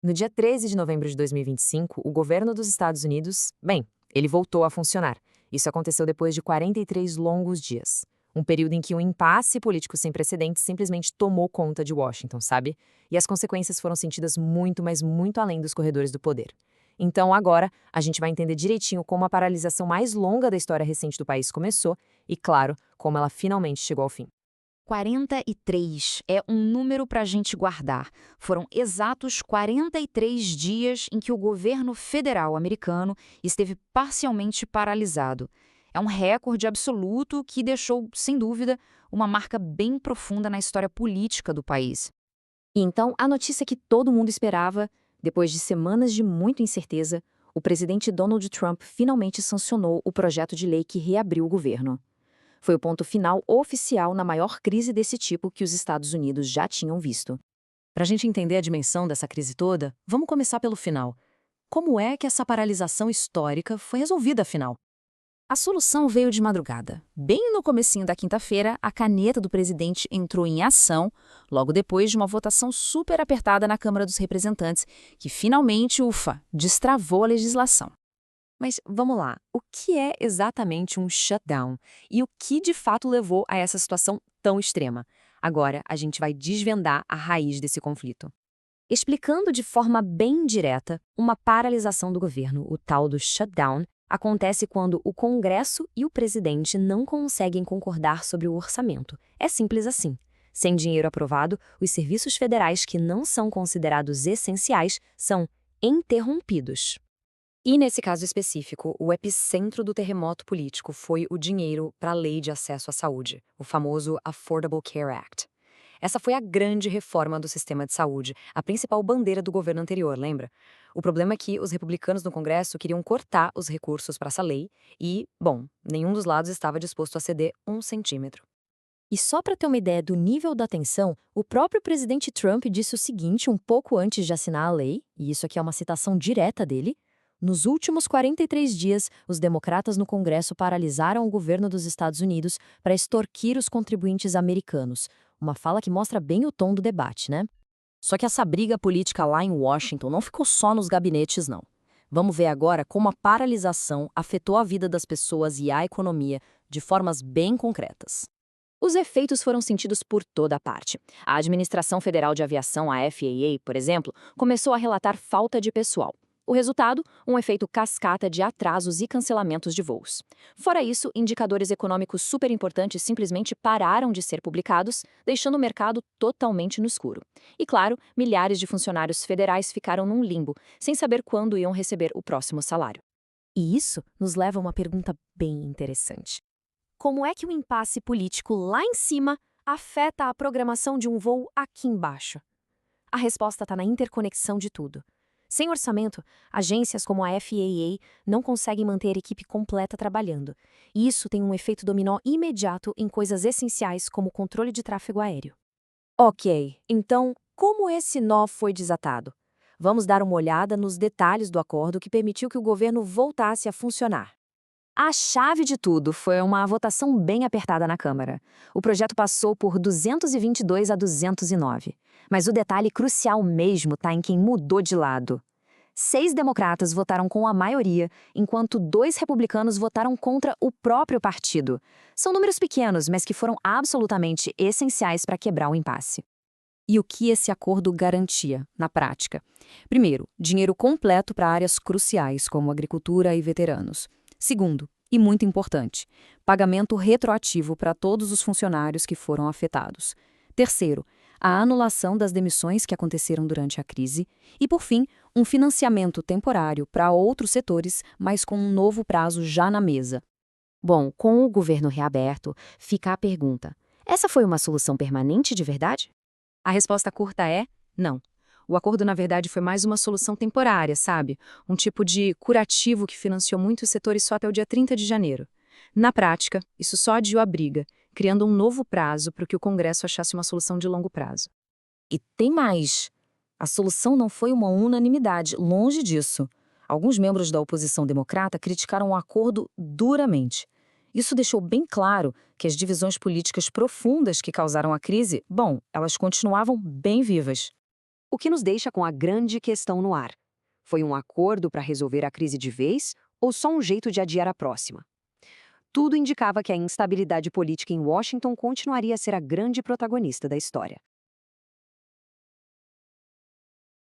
No dia 13 de novembro de 2025, o governo dos Estados Unidos, ele voltou a funcionar. Isso aconteceu depois de 43 longos dias. Um período em que um impasse político sem precedentes simplesmente tomou conta de Washington, sabe? E as consequências foram sentidas muito, mas muito além dos corredores do poder. Então, agora, a gente vai entender direitinho como a paralisação mais longa da história recente do país começou e, claro, como ela finalmente chegou ao fim. 43 é um número para a gente guardar. Foram exatos 43 dias em que o governo federal americano esteve parcialmente paralisado. É um recorde absoluto que deixou, sem dúvida, uma marca bem profunda na história política do país. E então, a notícia que todo mundo esperava, depois de semanas de muita incerteza, o presidente Donald Trump finalmente sancionou o projeto de lei que reabriu o governo. Foi o ponto final oficial na maior crise desse tipo que os Estados Unidos já tinham visto. Para a gente entender a dimensão dessa crise toda, vamos começar pelo final. Como é que essa paralisação histórica foi resolvida, afinal? A solução veio de madrugada. Bem no comecinho da quinta-feira, a caneta do presidente entrou em ação, logo depois de uma votação super apertada na Câmara dos Representantes, que finalmente, destravou a legislação. Mas vamos lá, o que é exatamente um shutdown? E o que de fato levou a essa situação tão extrema? Agora a gente vai desvendar a raiz desse conflito. Explicando de forma bem direta, uma paralisação do governo, o tal do shutdown, acontece quando o Congresso e o presidente não conseguem concordar sobre o orçamento. É simples assim. Sem dinheiro aprovado, os serviços federais que não são considerados essenciais são interrompidos. E nesse caso específico, o epicentro do terremoto político foi o dinheiro para a Lei de Acesso à Saúde, o famoso Affordable Care Act. Essa foi a grande reforma do sistema de saúde, a principal bandeira do governo anterior, lembra? O problema é que os republicanos no Congresso queriam cortar os recursos para essa lei e, nenhum dos lados estava disposto a ceder 1 centímetro. E só para ter uma ideia do nível da tensão, o próprio presidente Trump disse o seguinte um pouco antes de assinar a lei, e isso aqui é uma citação direta dele: nos últimos 43 dias, os democratas no Congresso paralisaram o governo dos Estados Unidos para extorquir os contribuintes americanos. Uma fala que mostra bem o tom do debate, né? Só que essa briga política lá em Washington não ficou só nos gabinetes, não. Vamos ver agora como a paralisação afetou a vida das pessoas e a economia de formas bem concretas. Os efeitos foram sentidos por toda a parte. A Administração Federal de Aviação, a FAA, por exemplo, começou a relatar falta de pessoal. O resultado, um efeito cascata de atrasos e cancelamentos de voos. Fora isso, indicadores econômicos super importantes simplesmente pararam de ser publicados, deixando o mercado totalmente no escuro. E claro, milhares de funcionários federais ficaram num limbo, sem saber quando iam receber o próximo salário. E isso nos leva a uma pergunta bem interessante. Como é que o impasse político lá em cima afeta a programação de um voo aqui embaixo? A resposta está na interconexão de tudo. Sem orçamento, agências como a FAA não conseguem manter a equipe completa trabalhando. E isso tem um efeito dominó imediato em coisas essenciais como o controle de tráfego aéreo. Ok, então, como esse nó foi desatado? Vamos dar uma olhada nos detalhes do acordo que permitiu que o governo voltasse a funcionar. A chave de tudo foi uma votação bem apertada na Câmara. O projeto passou por 222 a 209. Mas o detalhe crucial mesmo está em quem mudou de lado. 6 democratas votaram com a maioria, enquanto 2 republicanos votaram contra o próprio partido. São números pequenos, mas que foram absolutamente essenciais para quebrar o impasse. E o que esse acordo garantia, na prática? Primeiro, dinheiro completo para áreas cruciais, como agricultura e veteranos. Segundo, e muito importante, pagamento retroativo para todos os funcionários que foram afetados. Terceiro, a anulação das demissões que aconteceram durante a crise. E, por fim, um financiamento temporário para outros setores, mas com um novo prazo já na mesa. Bom, com o governo reaberto, fica a pergunta: essa foi uma solução permanente de verdade? A resposta curta é não. O acordo, na verdade, foi mais uma solução temporária, sabe? Um tipo de curativo que financiou muitos setores só até o dia 30 de janeiro. Na prática, isso só adiou a briga, criando um novo prazo para que o Congresso achasse uma solução de longo prazo. E tem mais. A solução não foi uma unanimidade, longe disso. Alguns membros da oposição democrata criticaram o acordo duramente. Isso deixou bem claro que as divisões políticas profundas que causaram a crise, elas continuavam bem vivas. O que nos deixa com a grande questão no ar. Foi um acordo para resolver a crise de vez ou só um jeito de adiar a próxima? Tudo indicava que a instabilidade política em Washington continuaria a ser a grande protagonista da história.